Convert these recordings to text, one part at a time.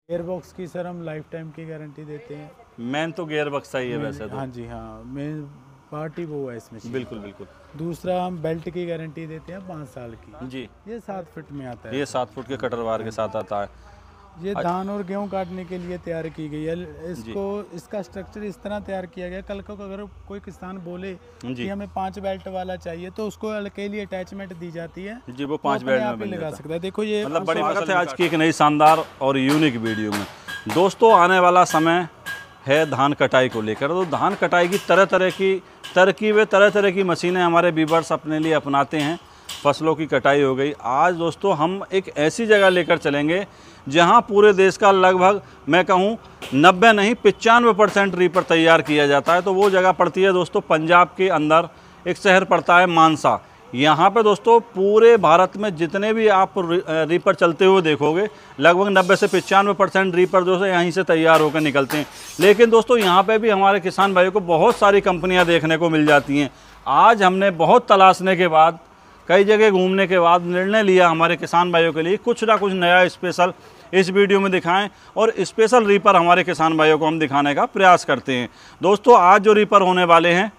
Gear box की sir हम life time की गारंटी देते हैं। मेन तो गियर बक्सा ही है वैसे तो। हाँ जी हाँ, मेन पार्ट ही वो है इसमें। बिल्कुल बिल्कुल। दूसरा हम बेल्ट की गारंटी देते हैं 5 साल की। जी, ये 7 फीट में आता है। ये 7 फुट के कटर वार के साथ आता है। ये धान और गेहूं काटने के लिए तैयार की गई है। इसको इसका स्ट्रक्चर इस तरह तैयार किया गया, कल को अगर कोई किसान बोले कि हमें 5 बेल्ट वाला चाहिए तो उसको अकेली अटैचमेंट दी जाती है जी, वो 5 बेल्ट में बन लगा जाता है। सकता है। देखो ये मतलब बड़ी बात है आज की एक नई शानदार और यूनिक वीडियो में। दोस्तों आने वाला समय है धान कटाई को लेकर, तो धान कटाई की तरह तरह की तरकीबें, तरह तरह की मशीनें हमारे वीवर्स अपने लिए अपनाते हैं। फसलों की कटाई हो गई। आज दोस्तों हम एक ऐसी जगह लेकर चलेंगे जहां पूरे देश का लगभग मैं कहूं 90 नहीं 95% रीपर तैयार किया जाता है। तो वो जगह पड़ती है दोस्तों पंजाब के अंदर, एक शहर पड़ता है मानसा। यहाँ पे दोस्तों पूरे भारत में जितने भी आप रीपर चलते हुए देखोगे लगभग 90 से 95% रीपर जो है यहीं से तैयार होकर निकलते हैं। लेकिन दोस्तों यहाँ पे भी हमारे किसान भाइयों को बहुत सारी कंपनियाँ देखने को मिल जाती हैं। आज हमने बहुत तलाशने के बाद, कई जगह घूमने के बाद निर्णय लिया हमारे किसान भाइयों के लिए कुछ ना कुछ नया स्पेशल इस वीडियो में दिखाएं और स्पेशल रीपर हमारे किसान भाइयों को हम दिखाने का प्रयास करते हैं। दोस्तों आज जो रीपर होने वाले हैं,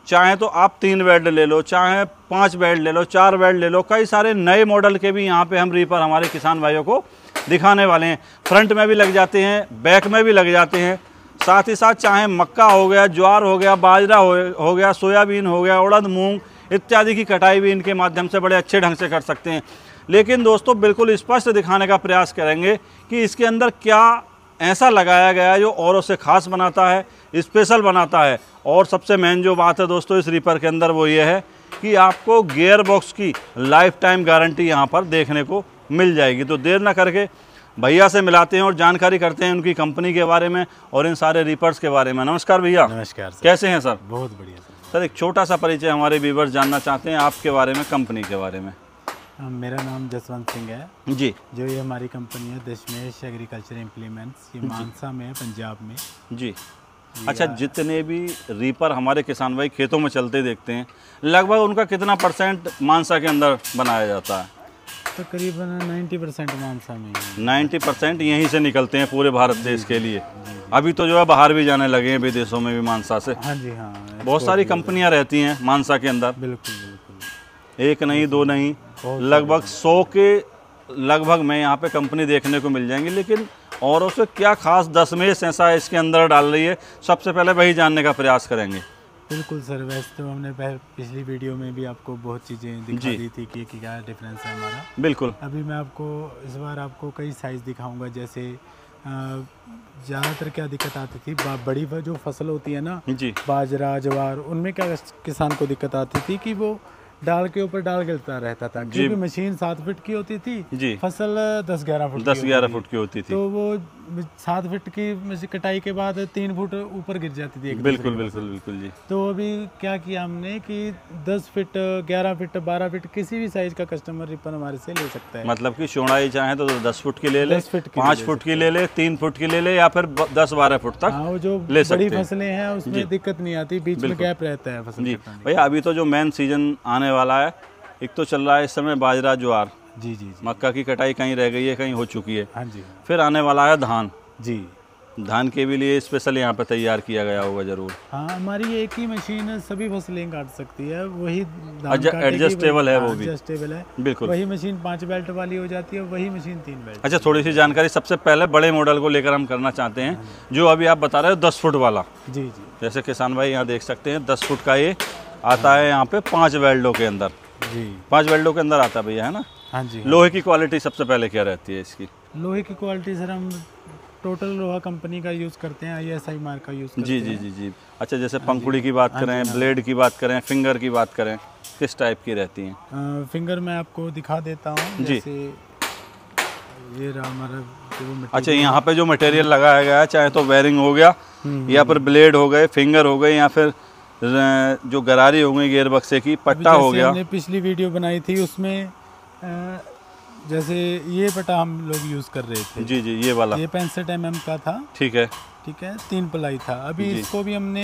चाहे तो आप 3 बेल्ट ले लो, चाहे 5 बेल्ट ले लो, 4 बेल्ट ले लो, कई सारे नए मॉडल के भी यहाँ पे हम रीपर हमारे किसान भाइयों को दिखाने वाले हैं। फ्रंट में भी लग जाते हैं, बैक में भी लग जाते हैं। साथ ही साथ चाहे मक्का हो गया, ज्वार हो गया, बाजरा हो गया, सोयाबीन हो गया, उड़द, मूंग इत्यादि की कटाई भी इनके माध्यम से बड़े अच्छे ढंग से कर सकते हैं। लेकिन दोस्तों बिल्कुल स्पष्ट दिखाने का प्रयास करेंगे कि इसके अंदर क्या ऐसा लगाया गया है जो औरों से खास बनाता है, स्पेशल बनाता है। और सबसे मेन जो बात है दोस्तों इस रीपर के अंदर वो ये है कि आपको गियर बॉक्स की लाइफ टाइम गारंटी यहाँ पर देखने को मिल जाएगी। तो देर ना करके भैया से मिलाते हैं और जानकारी करते हैं उनकी कंपनी के बारे में और इन सारे रीपर्स के बारे में। नमस्कार भैया। नमस्कार सर। कैसे हैं सर? बहुत बढ़िया सर एक छोटा सा परिचय हमारे व्यूअर्स जानना चाहते हैं आपके बारे में, कंपनी के बारे में। मेरा नाम जसवंत सिंह है जी। जो ये हमारी कंपनी है दशमेश एग्रीकल्चर इम्प्लीमेंट्स, ये मानसा में है पंजाब में। जी। अच्छा, जितने भी रीपर हमारे किसान भाई खेतों में चलते देखते हैं लगभग उनका कितना % मानसा के अंदर बनाया जाता है? तकरीबन 90% मानसा में। 90% यहीं से निकलते हैं पूरे भारत देश के लिए। अभी तो जो है बाहर भी जाने लगे हैं, विदेशों में भी मानसा से। हाँ जी हाँ, बहुत सारी कंपनियां रहती हैं मानसा के अंदर। बिल्कुल बिल्कुल, एक नहीं दो नहीं, लगभग 100 के लगभग में यहाँ पे कंपनी देखने को मिल जाएंगी। लेकिन औरों से क्या खास दशमेश ऐसा इसके अंदर डाल रही है, सबसे पहले वही जानने का प्रयास करेंगे। बिल्कुल सर, वैसे तो हमने पिछली वीडियो में भी आपको बहुत चीज़ें दिखा दी थी कि क्या डिफरेंस है हमारा। बिल्कुल। अभी मैं आपको इस बार आपको कई साइज़ दिखाऊंगा। जैसे ज़्यादातर क्या दिक्कत आती थी, बड़ी जो फसल होती है ना जी, बाजरा ज्वार, उनमें क्या किसान को दिक्कत आती थी कि वो डाल के ऊपर डाल गिरता रहता था क्योंकि मशीन 7 फीट की होती थी जी, फसल 10-11 फुट की होती थी। तो वो 7 फीट की कटाई के बाद 3 फुट ऊपर गिर जाती थी। बिल्कुल बिल्कुल बिल्कुल जी। तो अभी क्या किया हमने कि 10 फीट 11 फीट 12 फीट किसी भी साइज का कस्टमर रीपर हमारे से ले सकता है। मतलब कि चौड़ाई चाहे तो 10 फुट की ले ले, 5 फुट की ले ले, 3 फुट की ले ले, या फिर 10-12 फुट तक। हाँ, जो बड़ी फसलें हैं उसमें दिक्कत नहीं आती, बीच में गैप रहता है फसल। जी भैया, अभी तो जो मेन सीजन आने वाला है, एक तो चल रहा है इस समय बाजरा ज्वार। जी जी। मक्का की कटाई कहीं रह गई है, कहीं हो चुकी है। हाँ जी। फिर आने वाला है धान। जी। धान के भी लिए स्पेशल यहाँ पे तैयार किया गया होगा जरूर। हाँ, हमारी एक ही मशीन सभी फसलें काट सकती है, वही एडजस्टेबल है, वो भी एडजस्टेबल है। बिल्कुल। वही मशीन 5 बेल्ट वाली हो जाती है, वही मशीन 3 बेल्ट। अच्छा, थोड़ी सी जानकारी सबसे पहले बड़े मॉडल को लेकर हम करना चाहते हैं, जो अभी आप बता रहे हो 10 फुट वाला। जी जी। जैसे किसान भाई यहाँ देख सकते हैं 10 फुट का ये आता है यहाँ पे 5 बेल्टों के अंदर। जी, 5 बेल्टों के अंदर आता है भैया, है ना? हाँ जी। लोहे की क्वालिटी सबसे पहले क्या रहती है इसकी? लोहे की क्वालिटी सर हम टोटल लोहा कंपनी का यूज़ करते हैं, ISI मार्क का यूज़ करते हैं। जी जी जी जी। अच्छा, जैसे पंखुड़ी की बात करें, ब्लेड की बात करें, फिंगर की बात करें, किस टाइप की रहती हैं? फिंगर मैं आपको दिखा देता हूँ। जैसे ये रहा हमारा। अच्छा, यहाँ पे जो मटेरियल लगाया गया है, चाहे तो बेरिंग हो गया या फिर ब्लेड हो गए, फिंगर हो गए, या फिर जो गरारी हो गई गियर बक्से की, पट्टा हो गया। हमने पिछली वीडियो बनाई थी उसमें जैसे ये पट्टा हम लोग यूज़ कर रहे थे। जी जी, ये वाला, ये 65 mm का था। ठीक है, 3 प्लाई था। अभी इसको भी हमने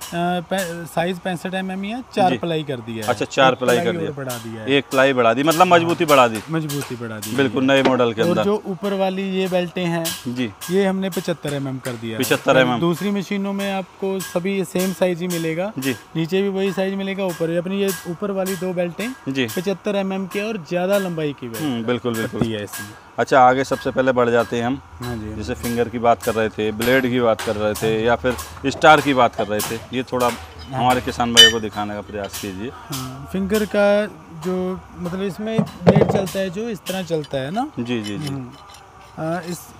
साइज 65 mm ही है, 4 प्लाई कर दिया है। अच्छा 4 प्लाई कर दिया, बढ़ा दिया है, 1 प्लाई बढ़ा दी, मतलब मजबूती बढ़ा दी, मजबूती बढ़ा दी बिल्कुल नए मॉडल के अंदर। और जो ऊपर वाली ये बेल्टें हैं जी, ये हमने 75 mm कर दिया है। 75 mm। दूसरी मशीनों में आपको सभी सेम साइज ही मिलेगा जी, नीचे भी वही साइज मिलेगा, ऊपर अपनी ये ऊपर वाली 2 बेल्टें जी 75 mm की और ज्यादा लंबाई की बेल्ट बिल्कुल बिल्कुल है इसमें। अच्छा, आगे सबसे पहले बढ़ जाते हैं हम। हाँ जी, जैसे फिंगर की बात कर रहे थे, ब्लेड की बात कर रहे थे, या फिर स्टार की बात कर रहे थे, ये थोड़ा हमारे किसान भाइयों को दिखाने का प्रयास कीजिए। हाँ, फिंगर का जो मतलब इसमें ब्लेड चलता है जो इस तरह चलता है ना। जी जी जी।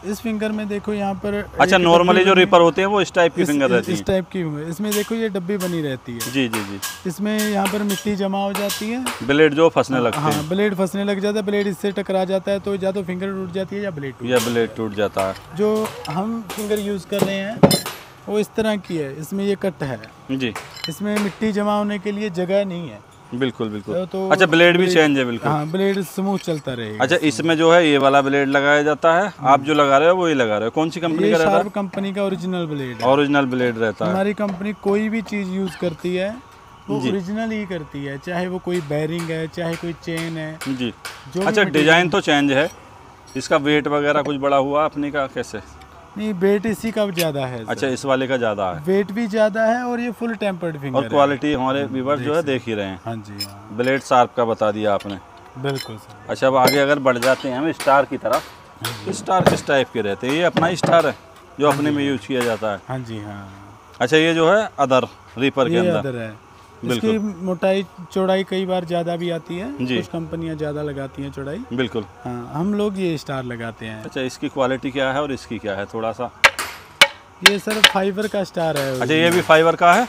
इस फिंगर में देखो यहाँ पर, अच्छा नॉर्मली जो रीपर होते हैं वो इस टाइप की फिंगर रहती है, इस टाइप की फिंगर। इसमें देखो ये डब्बी बनी रहती है। जी जी जी। इसमें यहाँ पर मिट्टी जमा हो जाती है, ब्लेड जो फंसने लगते हैं। हाँ, ब्लेड फंसने लग जाता है, ब्लेड इससे टकरा जाता है तो या तो फिंगर टूट जाती है या ब्लेड टूट जाता है। जो हम फिंगर यूज़ कर रहे हैं वो इस तरह की है, इसमें ये कट है जी, इसमें मिट्टी जमा होने के लिए जगह नहीं है। बिल्कुल बिल्कुल। तो अच्छा ब्लेड भी चेंज है बिल्कुल। हाँ, ब्लेड स्मूथ चलता रहेगा। अच्छा, इसमें जो है ये वाला ब्लेड लगाया जाता है, आप जो लगा रहे हो वही लगा रहे हो। कौन सी कंपनी का रहता है? शार्प कंपनी का ओरिजिनल ब्लेड है। ओरिजिनल ब्लेड रहता है। हमारी कंपनी कोई भी चीज़ यूज़ करती है वो ओरिजिनल ही करती है, चाहे वो कोई बैरिंग है, चाहे कोई चेन है जी। अच्छा, डिजाइन तो चेंज है, इसका वेट वगैरह कुछ बड़ा हुआ अपने का कैसे? नहीं, वेट इसी का ज़्यादा है। अच्छा, इस वाले का ज़्यादा है, वेट भी ज़्यादा है और ये फुल टेम्पर्ड फिंगर और क्वालिटी हमारे व्यूअर्स जो है देख ही रहे हैं। हाँ जी, हाँ। ब्लेड शार्प का बता दिया आपने, बिल्कुल सर। अच्छा, अब आगे अगर बढ़ जाते हैं हम स्टार की तरफ, तो स्टार किस टाइप के रहते हैं? ये अपना स्टार है जो अपने में यूज किया जाता है। हाँ जी, हाँ। अच्छा, ये जो है अदर रीपर के अंदर है, इसकी मोटाई चौड़ाई कई बार ज़्यादा भी आती है, कुछ कंपनियां ज़्यादा लगाती हैं चौड़ाई। बिल्कुल। हाँ, हम लोग ये स्टार लगाते हैं। अच्छा, इसकी क्वालिटी क्या है और इसकी क्या है थोड़ा सा? ये सर फाइबर का स्टार है। अच्छा, ये भी फाइबर का है?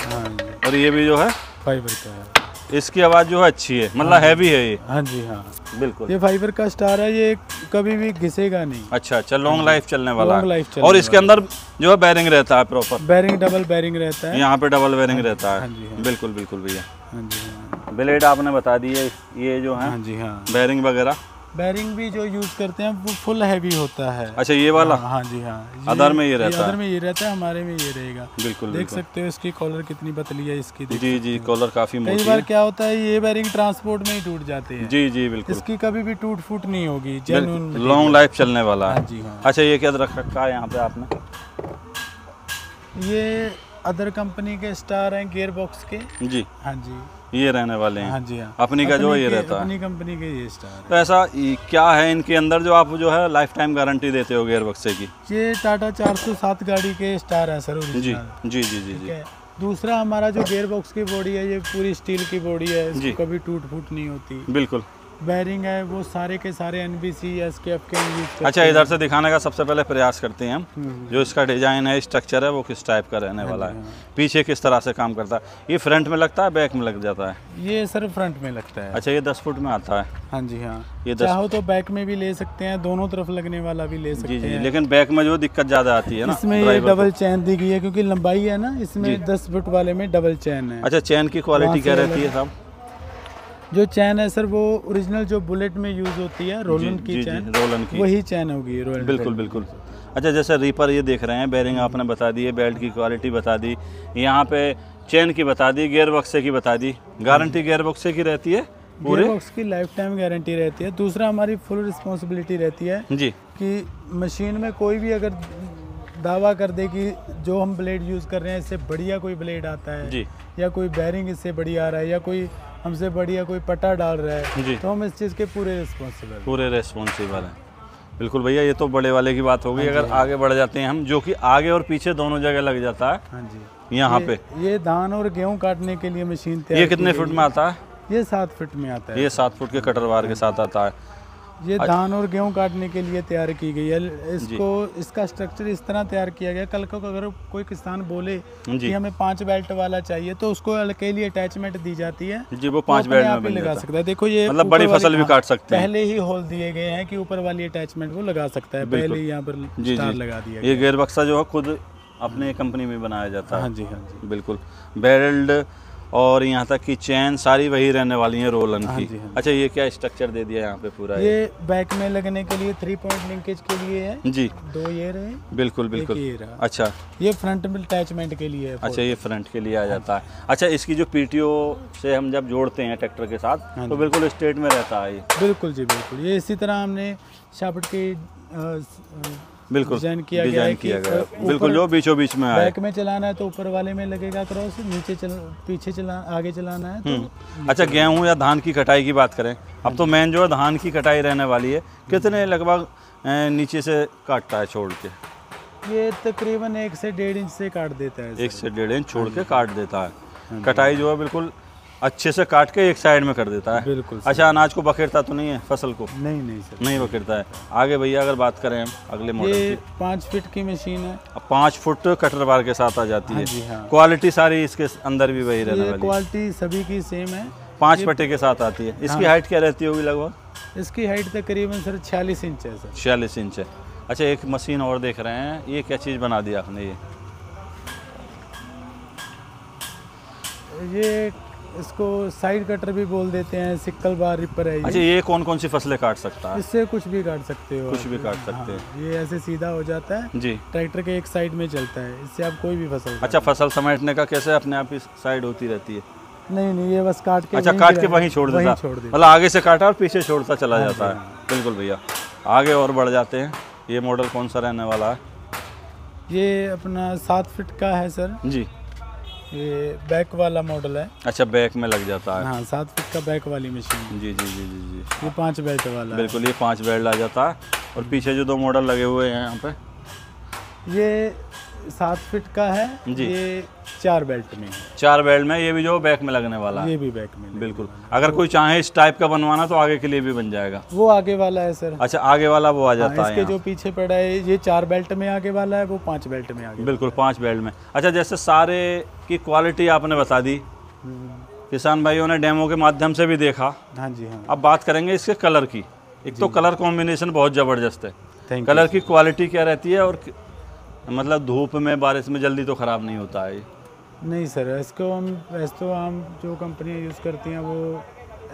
हाँ, और ये भी जो है फाइबर का है। इसकी आवाज़ जो है अच्छी है, मतलब हैवी है ये। हाँ जी, हाँ बिल्कुल। ये फाइबर का स्टार है, ये कभी भी घिसेगा नहीं। अच्छा अच्छा, लॉन्ग लाइफ चलने वाला है। लाइफ और इसके अंदर जो है बैरिंग रहता है प्रॉपर? बैरिंग डबल बैरिंग रहता है, यहाँ पे डबल बैरिंग रहता है। हाँ जी, हाँ। बिल्कुल बिल्कुल भैया। हाँ जी, हाँ। ब्लेड आपने बता दिए, ये जो है हाँ जी, हाँ। बैरिंग वगैरह, बैरिंग भी जो यूज़ करते हैं वो फुल हैवी होता है। अच्छा, ये वाला? हाँ जी, हाँ। अदर में ये रहता है? अदर में ये रहता है, हमारे में ये रहेगा। बिल्कुल, देख सकते हो इसकी कॉलर कितनी पतली है इसकी। जी जी, कॉलर काफी मोटी है। कई बार क्या होता है ये बैरिंग ट्रांसपोर्ट में ही टूट जाते हैं। जी जी बिल्कुल। इसकी कभी भी टूट फूट नहीं होगी, जेन्युइन लॉन्ग लाइफ चलने वाला है। हाँ जी, हाँ। अच्छा, ये क्या रख रखा है यहाँ पे आपने? ये अदर कंपनी के स्टार हैं, गियर बॉक्स के। जी, हाँ जी, ये रहने वाले हैं। हाँ जी, हाँ। अपनी का जो ये रहता है, अपनी कंपनी के ये स्टार। तो ऐसा क्या है इनके अंदर जो आप जो है लाइफ टाइम गारंटी देते हो गियर बक्से की? ये टाटा 407 गाड़ी के स्टार है सर, जी जी जी जी जी। दूसरा हमारा जो गियर बॉक्स की बॉडी है ये पूरी स्टील की बॉडी है, इसको कभी टूट फूट नहीं होती। बिल्कुल। बैरिंग है वो सारे के सारे NBC SKF के यूज करते हैं। अच्छा, इधर से दिखाने का सबसे पहले प्रयास करते हैं हम, जो इसका डिजाइन है, स्ट्रक्चर है, वो किस टाइप का रहने वाला है, पीछे किस तरह से काम करता है। ये फ्रंट में लगता है, बैक में लग जाता है? ये सर फ्रंट में लगता है। अच्छा, ये 10 फुट में आता है? हाँ जी, हाँ। ये चाहो तो बैक में भी ले सकते हैं, दोनों तरफ लगने वाला भी ले सकते हैं। लेकिन बैक में जो दिक्कत ज्यादा आती है ना, इसमें ये डबल चैन दी गई है क्योंकि लंबाई है ना, इसमें 10 फुट वाले में डबल चैन है। अच्छा, चैन की क्वालिटी क्या रहती है साहब? जो चैन है सर वो ओरिजिनल जो बुलेट में यूज होती है, रोलन की चैन, रोलन की वही चैन होगी रोलन। बिल्कुल बिल्कुल। अच्छा, जैसे रीपर ये देख रहे हैं, बैरिंग आपने बता दी, बेल्ट की क्वालिटी बता दी, यहाँ पे चैन की बता दी, गियर बक्से की बता दी। गारंटी गियर बक्से की रहती है पूरे? गियर बॉक्स की लाइफ टाइम गारंटी रहती है। दूसरा हमारी फुल रिस्पॉन्सिबिलिटी रहती है जी कि मशीन में कोई भी अगर दावा कर दे कि जो हम ब्लेड यूज़ कर रहे हैं इससे बढ़िया कोई ब्लेड आता है जी, या कोई बैरिंग इससे बढ़िया आ रहा है या कोई हमसे बढ़िया कोई पटा डाल रहा है जी, तो हम इस चीज़ के पूरे रिस्पॉन्सिबल हैं। बिल्कुल भैया, ये तो बड़े वाले की बात होगी। अगर आगे बढ़ जाते हैं हम, जो कि आगे और पीछे दोनों जगह लग जाता है। हाँ जी, यहाँ पे ये धान और गेहूँ काटने के लिए मशीन तैयार। ये कितने फुट में आता है? ये 7 फुट में आता है। ये 7 फुट के कटर वार के साथ आता है। ये धान और गेहूं काटने के लिए तैयार की गई है। इसको इसका स्ट्रक्चर इस तरह तैयार किया गया, कल को अगर कोई किसान बोले कि हमें 5 बेल्ट वाला चाहिए तो उसको अकेली अटैचमेंट दी जाती है जी, वो 5 बेल्ट में लगा सकता है। देखो ये मतलब बड़ी फसल भी काट सकते हैं। पहले ही होल दिए गए हैं कि ऊपर वाली अटैचमेंट वो लगा सकता है, पहले ही यहाँ पर स्टार लगा दिया। ये गियर बक्सा जो है खुद अपने कंपनी में बनाया जाता है। हाँ जी, हाँ जी, बिल्कुल। बेल्ट और यहाँ तक की चैन सारी वही रहने वाली है रोलन हाँ की। जी, हाँ। अच्छा, ये क्या स्ट्रक्चर दे दिया यहाँ पे पूरा? ये बैक में लगने के लिए 3 पॉइंट लिंकेज के लिए है जी, 2 ये रहे, बिल्कुल बिल्कुल। एक ये रहा। अच्छा, ये फ्रंट में अटैचमेंट के लिए है। अच्छा, ये फ्रंट के लिए आ जाता है। अच्छा, इसकी जो पीटीओ से हम जब जोड़ते हैं ट्रैक्टर के साथ तो बिल्कुल स्ट्रेट में रहता है ये? बिल्कुल जी बिल्कुल। ये इसी तरह हमने शाफ्ट की बिल्कुल डिजाइन किया गया बिल्कुल, जो बीचों बीच में आए। बैक में चलाना है तो ऊपर वाले में लगेगा क्रॉस, नीचे पीछे आगे चलाना है तो। अच्छा, गेहूं या धान की कटाई की बात करें, अब तो मेन जो है धान की कटाई रहने वाली है, कितने लगभग नीचे से काटता है छोड़ के? ये तकरीबन 1 से 1.5 इंच से काट देता है। 1 से 1.5 इंच छोड़ के काट देता है। कटाई जो है बिल्कुल अच्छे से काट के एक साइड में कर देता है। बिल्कुल। अच्छा, अनाज को बखेरता तो नहीं है फसल को? नहीं सर, नहीं बखेरता है। आगे भैया अगर बात करें हम अगले मॉडल ये की, 5 फीट की मशीन है। 5 फुट कटर बार के साथ आ जाती है। जी हाँ। क्वालिटी सारी इसके अंदर भी वही रहने वाली? क्वालिटी सभी की सेम है। 5 पट्टे के साथ आती है। इसकी हाइट क्या रहती होगी लगभग? इसकी हाइट तकरीबन सर 46 इंच है सर। 46 इंच है। अच्छा, एक मशीन और देख रहे हैं, ये क्या चीज़ बना दिया आपने? ये इसको साइड कटर भी बोल देते हैं, सिक्कल बार रिपर है ये। अच्छा, ये कौन कौन सी फसलें काट सकता है? इससे कुछ भी काट सकते हो, कुछ भी काट सकते हैं। हाँ, ये ऐसे सीधा हो जाता है जी, ट्रैक्टर के एक साइड में चलता है, इससे आप कोई भी फसल। अच्छा, फसल समेटने का कैसे अपने आप ही साइड होती रहती है? नहीं, ये बस काट के। अच्छा, काट के वहीं छोड़ देता, मतलब आगे से काटा और पीछे छोड़ता चला जाता है। बिल्कुल भैया, आगे और बढ़ जाते हैं। ये मॉडल कौन सा रहने वाला है? ये अपना 7 फीट का है सर जी। ये बैक वाला मॉडल है। अच्छा, बैक में लग जाता है। हाँ, 7 फीट का बैक वाली मशीन। जी जी जी जी जी। ये 5 बेल्ट वाला। बिल्कुल, ये 5 बेल्ट आ जाता है। और पीछे जो 2 मॉडल लगे हुए हैं यहाँ पे, ये 7 फीट का है जी। ये 4 बेल्ट में है। 4 बेल्ट में, ये भी जो बैक में लगने वाला है? ये भी बैक में। बिल्कुल, अगर कोई चाहे इस टाइप का बनवाना तो आगे के लिए भी बन जाएगा? वो आगे वाला है सर। अच्छा, आगे वाला वो आ जाता है। इसके जो पीछे पड़ा है ये 4 बेल्ट में आगे वाला है, वो 5 बेल्ट में आगे। बिल्कुल, 5 बेल्ट में। अच्छा, जैसे सारे की क्वालिटी आपने बता दी, किसान भाइयों ने डेमो के माध्यम से भी देखा। हाँ जी हाँ। अब बात करेंगे इसके कलर की। एक तो कलर कॉम्बिनेशन बहुत ज़बरदस्त है। थैंक कलर की क्वालिटी क्या रहती है, और मतलब धूप में बारिश में जल्दी तो ख़राब नहीं होता है? नहीं सर, इसको हम वैसे तो हम जो कंपनियाँ यूज़ करती हैं वो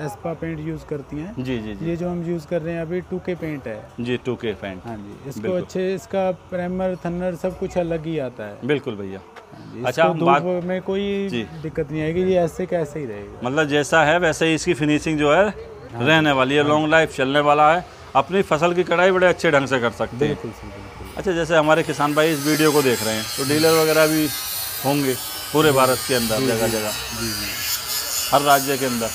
एस्पा पेंट यूज़ करती हैं। जी जी जी। ये जो हम यूज़ कर रहे हैं अभी 2K पेंट है जी, 2K पेंट। हाँ जी, इसको अच्छे, इसका प्राइमर थनर सब कुछ अलग ही आता है। बिल्कुल भैया। अच्छा, हम धूप में कोई दिक्कत नहीं आएगी, ये ऐसे कैसे ही रहेगा। मतलब जैसा है वैसे ही इसकी फिनिशिंग जो है रहने वाली है, लॉन्ग लाइफ चलने वाला है, अपनी फसल की कटाई बड़े अच्छे ढंग से कर सकते हैं। बिल्कुल बिल्कुल। अच्छा, जैसे हमारे किसान भाई इस वीडियो को देख रहे हैं तो डीलर वगैरह भी होंगे पूरे भारत के अंदर, जगह जगह? जी जी, हर राज्य के अंदर?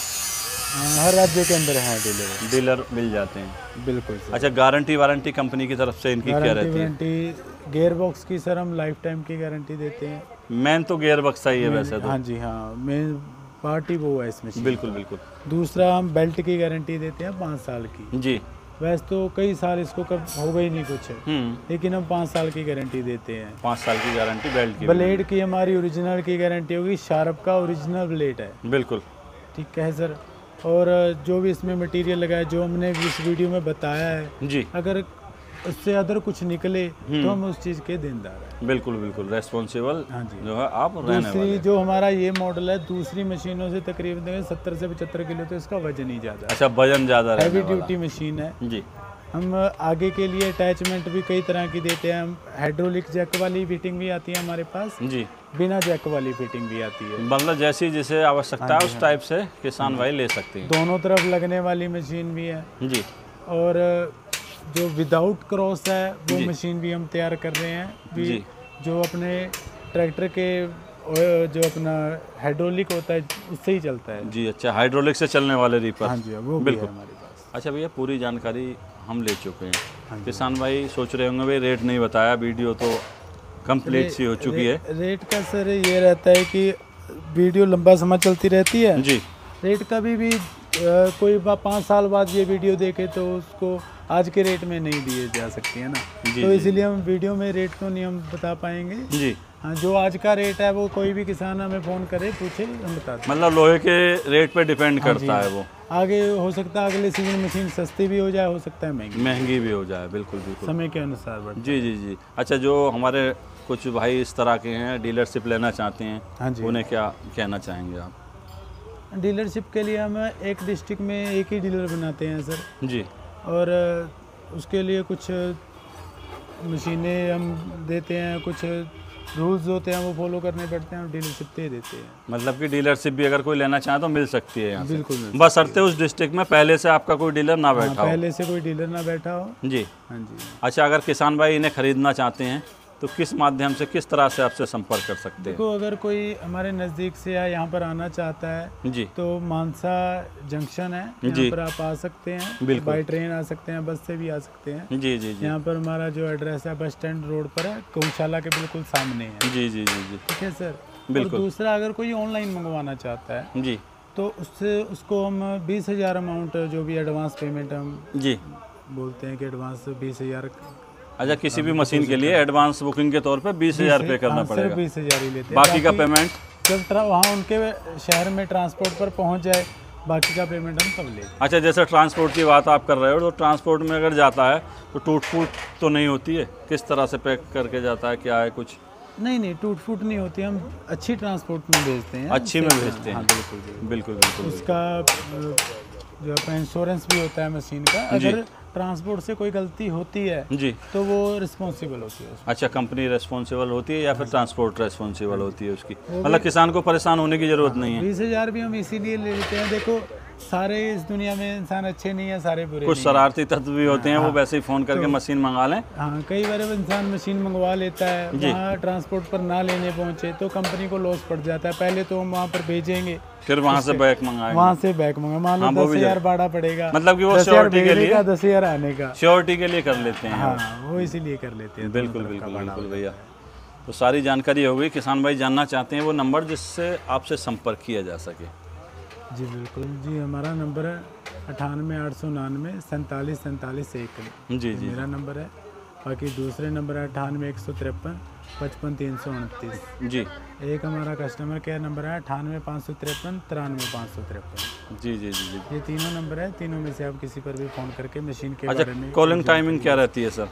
हर राज्य के अंदर है डीलर मिल जाते हैं। बिल्कुल सर। अच्छा, गारंटी वारंटी कंपनी की तरफ से इनकी क्या रहती है? गारंटी गियर बॉक्स की सर हम लाइफ टाइम की गारंटी देते हैं। मेन तो गियर बॉक्स ही है वैसे तो। हाँ जी हाँ, मेन पार्टी वो है इसमें। बिल्कुल बिल्कुल। दूसरा हम बेल्ट की गारंटी देते हैं 5 साल की। जी। वैसे तो कई साल इसको कब होगा ही नहीं कुछ, लेकिन हम 5 साल की गारंटी देते हैं। 5 साल की गारंटी बेल्ट की। ब्लेड की हमारी ओरिजिनल की गारंटी होगी, शार्प का ओरिजिनल ब्लेड है। बिल्कुल ठीक है सर। और जो भी इसमें मटेरियल लगा है, जो हमने इस वीडियो में बताया है जी, अगर उससे अदर कुछ निकले तो हम उस चीज़ के देनदार हैं। बिल्कुल बिल्कुल रेस्पॉन्सिबल हाँ जी। जो है आप रहने वाले। दूसरी जो हमारा ये मॉडल है, दूसरी मशीनों से तकरीबन 70 से 75 किलो, तो इसका वजन ही ज़्यादा है। अच्छा, वजन ज़्यादा है, हैवी ड्यूटी मशीन है जी। हम आगे के लिए अटैचमेंट भी कई तरह की देते हैं। हम हाइड्रोलिक जैक वाली फिटिंग भी आती है हमारे पास जी, बिना जैक वाली फिटिंग भी आती है। मतलब जैसी जिसे आवश्यकता है उस टाइप से किसान भाई ले सकते हैं। दोनों तरफ लगने वाली मशीन भी है जी। और जो विदाउट क्रॉस है वो मशीन भी हम तैयार कर रहे हैं भी, जो अपने ट्रैक्टर के जो अपना हाइड्रोलिक होता है उससे ही चलता है जी। अच्छा, हाइड्रोलिक से चलने वाले रीपर। हाँ जी, वो बिल्कुल हमारे पास। अच्छा भैया, पूरी जानकारी हम ले चुके हैं। किसान भाई सोच रहे होंगे भाई रेट नहीं बताया, वीडियो तो कंप्लीट सी हो चुकी है। रेट का सर ये रहता है कि वीडियो लंबा समय चलती रहती है जी। रेट का भी कोई 5 साल बाद ये वीडियो देखे तो उसको आज के रेट में नहीं दिए जा सकते हैं ना, तो इसीलिए हम वीडियो में रेट तो नहीं हम बता पाएंगे जी। हाँ, जो आज का रेट है वो कोई भी किसान हमें फ़ोन करे पूछे हम बताते हैं। मतलब लोहे के रेट पे डिपेंड करता है वो। आगे हो सकता है अगले सीजन मशीन सस्ती भी हो जाए, हो सकता है महंगी भी हो जाए। बिल्कुल बिल्कुल, समय के अनुसार बढ़ता जी जी जी। अच्छा, जो हमारे कुछ भाई इस तरह के हैं डीलरशिप लेना चाहते हैं, हाँ जी, उन्हें क्या कहना चाहेंगे आप? डीलरशिप के लिए हम एक डिस्ट्रिक्ट में एक ही डीलर बनाते हैं सर जी। और उसके लिए कुछ मशीनें हम देते हैं, कुछ रूल्स होते हैं वो फॉलो करने पड़ते हैं और डीलरशिप दे देते हैं। मतलब कि डीलरशिप भी अगर कोई लेना चाहे तो मिल सकती है यहाँ से? बिल्कुल बशर्ते उस डिस्ट्रिक्ट में पहले से आपका कोई डीलर ना बैठा हो। पहले से कोई डीलर ना बैठा हो। जी। हाँ जी। अच्छा, अगर किसान भाई इन्हें खरीदना चाहते हैं तो किस माध्यम से, किस तरह से आपसे संपर्क कर सकते हैं? देखो, अगर कोई हमारे नज़दीक से या यहाँ पर आना चाहता है जी तो मानसा जंक्शन है, जी। यहाँ पर आप आ सकते हैं। बिल्कुल। बाई ट्रेन आ सकते हैं, बस से भी आ सकते हैं। जी जी जी। यहाँ पर हमारा जो एड्रेस है बस स्टैंड रोड पर है, गौशाला के बिल्कुल सामने है। जी जी जी जी। ठीक है सर। बिल्कुल। और दूसरा, अगर कोई ऑनलाइन मंगवाना चाहता है जी तो उसको हम 20,000 अमाउंट, जो भी एडवांस पेमेंट हम जी बोलते हैं कि एडवांस 20,000। अच्छा, किसी भी मशीन के लिए एडवांस बुकिंग के तौर पे 20,000 पे करना पड़ेगा। 20,000 ही लेते हैं। बाकी का पेमेंट जब वहाँ उनके शहर में ट्रांसपोर्ट पर पहुँच जाए, बाकी का पेमेंट हम तब लेते हैं। अच्छा, जैसे ट्रांसपोर्ट की बात आप कर रहे हो, तो ट्रांसपोर्ट में अगर जाता है तो टूट फूट तो नहीं होती है? किस तरह से पैक करके जाता है, क्या है कुछ? नहीं, टूट फूट नहीं होती। हम अच्छी ट्रांसपोर्ट में भेजते हैं। अच्छी में भेजते हैं। हाँ, बिल्कुल बिल्कुल बिल्कुल। उसका जो अपना इंश्योरेंस भी होता है मशीन का। अगर ट्रांसपोर्ट से कोई गलती होती है जी तो वो रिस्पॉन्सिबल होती है। अच्छा, कंपनी रेस्पॉन्सिबल होती है या फिर ट्रांसपोर्ट रेस्पॉन्सिबल होती है उसकी? मतलब किसान को परेशान होने की जरूरत नहीं है। 20,000 भी हम इसीलिए ले लेते हैं। देखो, सारे इस दुनिया में इंसान अच्छे नहीं है, सारे बुरे कुछ नहीं शरारती तत्व भी होते हैं, वो वैसे ही फ़ोन करके मशीन मंगा लें। हाँ, कई बार इंसान मशीन मंगवा लेता है, वहाँ ट्रांसपोर्ट पर ना लेने पहुँचे तो कंपनी को लॉस पड़ जाता है। पहले तो हम वहाँ पर भेजेंगे, फिर वहाँ से बैक मंगाएंगे। वहाँ से बैक मंगा, मान लो 10,000 भाड़ा पड़ेगा। मतलब कि वो श्योरिटी के लिए 10,000 आने का, श्योरिटी के लिए कर लेते हैं। हाँ, वो इसीलिए कर लेते हैं। बिल्कुल बिल्कुल बिल्कुल भैया। तो सारी जानकारी हो गई। किसान भाई जानना चाहते हैं वो नंबर जिससे आपसे संपर्क किया जा सके? जी बिल्कुल जी, हमारा नंबर है 98 899 47 47 1। जी जी, मेरा नंबर है। बाकी दूसरे नंबर है 98 153 55 329। जी। एक हमारा कस्टमर केयर नंबर है 98 553 93 553। जी जी जी जी। ये तीनों नंबर है, तीनों में से आप किसी पर भी फ़ोन करके मशीन के अच्छा, बारे में। कॉलिंग टाइमिंग क्या रहती है सर?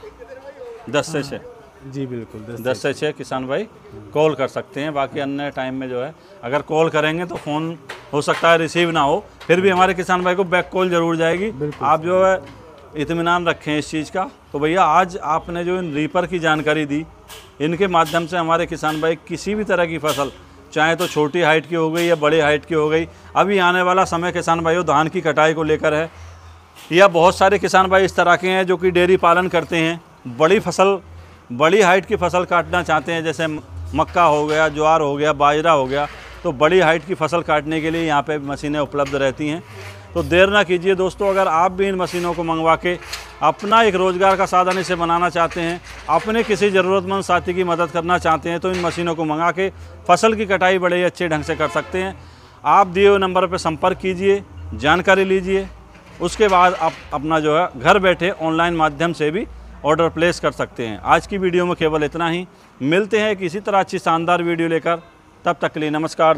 10 से 6? जी बिल्कुल, 10 से 6 किसान भाई कॉल कर सकते हैं। बाकी अन्य टाइम में जो है अगर कॉल करेंगे तो फ़ोन हो सकता है रिसीव ना हो, फिर भी हमारे किसान भाई को बैक कॉल ज़रूर जाएगी। आप जो है इत्मीनान रखें इस चीज़ का। तो भैया, आज आपने जो इन रीपर की जानकारी दी, इनके माध्यम से हमारे किसान भाई किसी भी तरह की फसल, चाहे तो छोटी हाइट की हो गई या बड़ी हाइट की हो गई, अभी आने वाला समय किसान भाइयों धान की कटाई को लेकर है, या बहुत सारे किसान भाई इस तरह के हैं जो कि डेयरी पालन करते हैं, बड़ी फसल, बड़ी हाइट की फसल काटना चाहते हैं, जैसे मक्का हो गया, ज्वार हो गया, बाजरा हो गया, तो बड़ी हाइट की फसल काटने के लिए यहाँ पे मशीनें उपलब्ध रहती हैं। तो देर ना कीजिए दोस्तों, अगर आप भी इन मशीनों को मंगवा के अपना एक रोज़गार का साधन इसे बनाना चाहते हैं, अपने किसी ज़रूरतमंद साथी की मदद करना चाहते हैं, तो इन मशीनों को मंगा के फसल की कटाई बड़े ही अच्छे ढंग से कर सकते हैं। आप दिए हुए नंबर पर संपर्क कीजिए, जानकारी लीजिए, उसके बाद आप अपना जो है घर बैठे ऑनलाइन माध्यम से भी ऑर्डर प्लेस कर सकते हैं। आज की वीडियो में केवल इतना ही। मिलते हैं किसी तरह अच्छी शानदार वीडियो लेकर, तब तक के लिए नमस्कार।